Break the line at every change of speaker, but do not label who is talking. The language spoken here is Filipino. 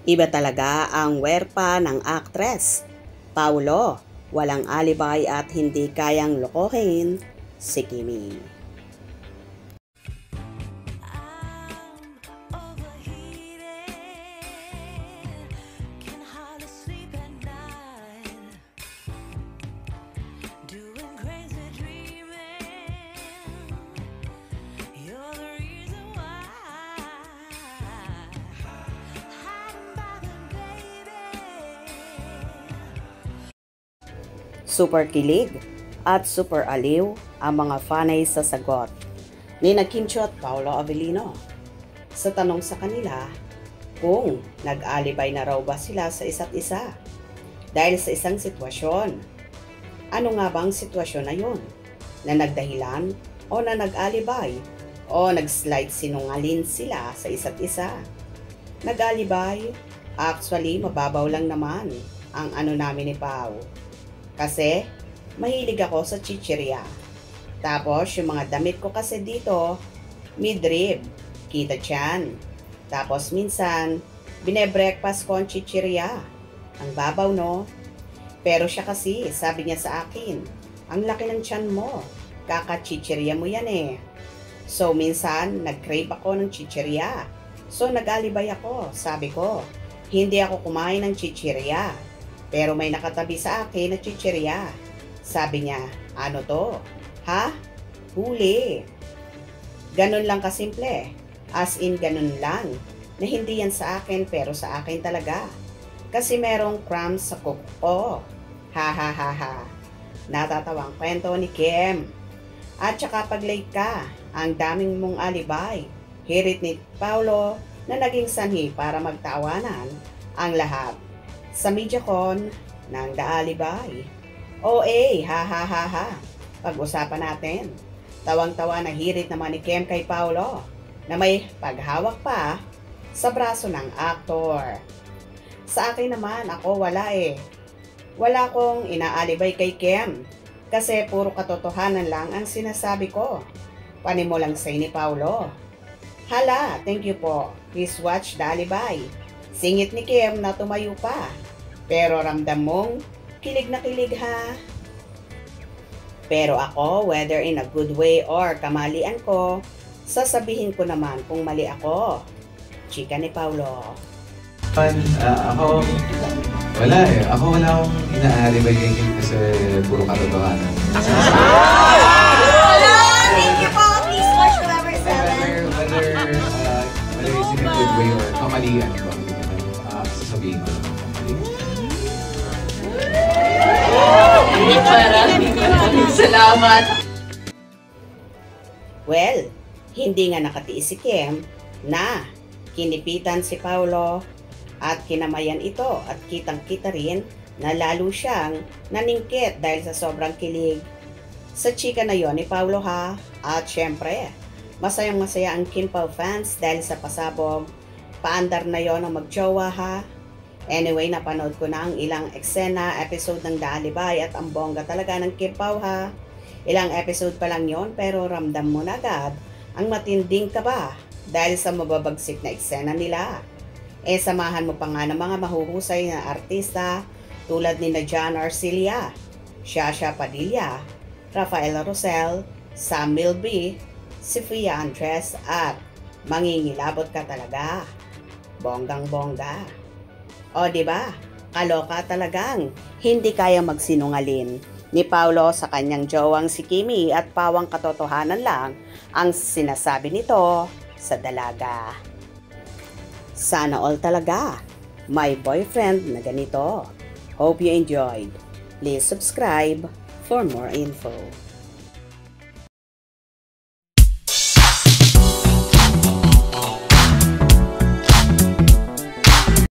Iba talaga ang werpa ng aktres. Paulo, walang alibay at hindi kayang lokohin si Kimi. Super kilig at super aliw ang mga fanay sa sagot ni Kim Chiu at Paolo Avellino sa tanong sa kanila kung nag-alibay na raw ba sila sa isa't isa dahil sa isang sitwasyon. Ano nga bang sitwasyon na yun? Na nagdahilan o na nag-alibay o nag-slide sinungalin sila sa isa't isa? Nag-alibay? Actually, mababaw lang naman ang ano namin ni Pao. Kasi, mahilig ako sa chichirya. Tapos, yung mga damit ko kasi dito, midrib, kita tiyan. Tapos, minsan, bine-breakfast ko ang chichirya. Ang babaw, no? Pero siya kasi, sabi niya sa akin, ang laki ng tiyan mo, kaka-chichirya mo yan eh. So, minsan, nag-crave ako ng chichirya. So, nag-alibay ako, sabi ko, hindi ako kumain ng chichirya. Pero may nakatabi sa akin na chichirya. Sabi niya, ano to? Ha? Huli. Ganun lang kasimple. As in, ganun lang. Na hindi yan sa akin pero sa akin talaga. Kasi merong crumbs sa cook ko. Ha ha ha ha. Natatawang kwento ni Kim. At saka pag late ka, ang daming mong alibay. Hirit ni Paulo na naging sanhi para magtawanan ang lahat. Sa MediaCon ng The Alibay. OA, ha ha ha ha. Pag-usapan natin. Tawang-tawa na hirit naman ni Kim kay Paulo na may paghawak pa sa braso ng aktor. Sa akin naman, ako wala eh. Wala kong inaalibay kay Kim kasi puro katotohanan lang ang sinasabi ko. Panimulang say ni Paulo. Hala, thank you po. Please watch The Alibay. Singit ni Kim na tumayo pa. Pero ramdam mong kilig na kilig ha. Pero ako, whether in a good way or kamalian ko, sasabihin ko naman kung mali ako. Chika ni Paulo.
Ako, wala eh. Ako wala akong inaalibay kay Kim kasi puro katotohanan.
Thank you po. Please watch November 7.
Whether it's in a good way or kamalian ko, sasabihin ko naman kamali.
Maraming salamat.
Well, hindi nga nakatiis si Kim na kinipitan si Paulo at kinamayan ito at kitang-kita rin na lalo siyang naningkit dahil sa sobrang kilig sa chika na yon ni Paulo ha. At syempre, masayang-masaya ang Kim Pao fans dahil sa pasabog, paandar na yon ang magjowa ha. Anyway, napanood ko na ang ilang eksena, episode ng The Alibay at ang bongga talaga ng Kim Pao ha. Ilang episode pa lang yon pero ramdam mo na agad ang matinding kaba dahil sa mababagsik na eksena nila. Samahan mo pa nga ng mga mahuhusay na artista tulad ni John Arcilla, Shasha Padilla, Rafael Rosel, Sam Milby, Sofia Andres at mangingilabot ka talaga. Bonggang-bongga. O diba? Kaloka talagang hindi kaya magsinungalin ni Paulo sa kanyang jowang si Kimi at pawang katotohanan lang ang sinasabi nito sa dalaga. Sana all talaga my boyfriend na ganito. Hope you enjoyed. Please subscribe for more info.